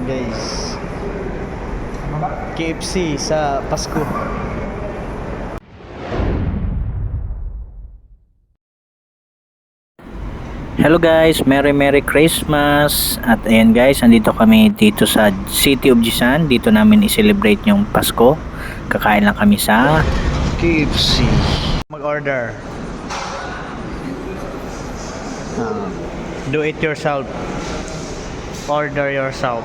Guys, KFC sa Pasko. Hello guys, Merry Christmas. At ayan guys, andito kami dito sa City of Jisan. Dito namin i-celebrate yung Pasko. Kakain lang kami sa KFC. Mag-order. Do it yourself. Order yourself.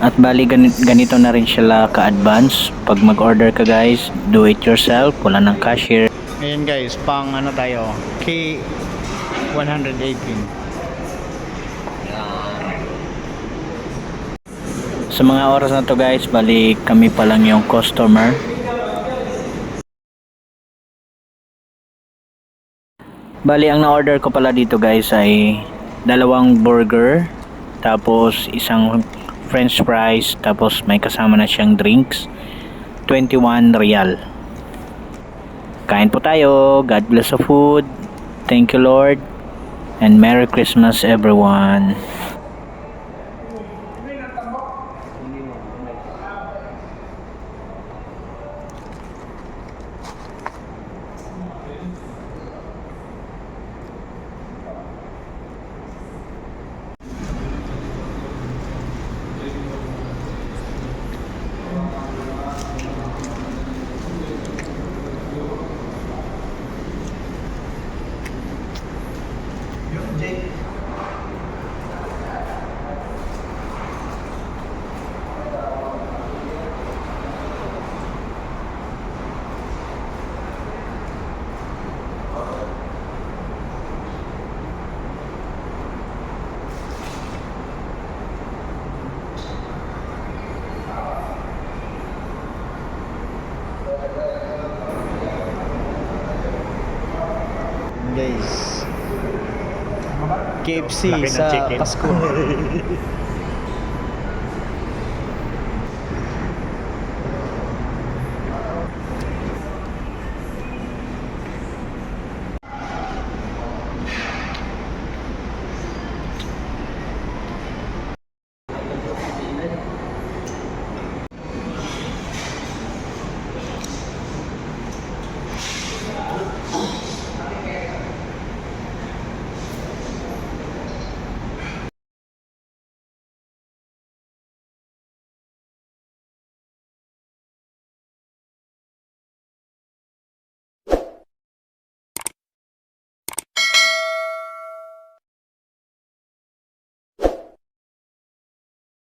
At bali ganito na rin sila ka-advance. Pag mag-order ka guys, do it yourself. Wala ng cashier. Ngayon guys, pang ano tayo? K118. Sa mga oras na to guys, bali kami pa lang yung customer. Bali ang na-order ko pala dito guys ay dalawang burger, tapos isang french fries, tapos may kasama na siyang drinks. 21 real. Kain po tayo. God bless the food. Thank you Lord. And Merry Christmas everyone. Guys, KFC Laki ng sa chicken. Pasko.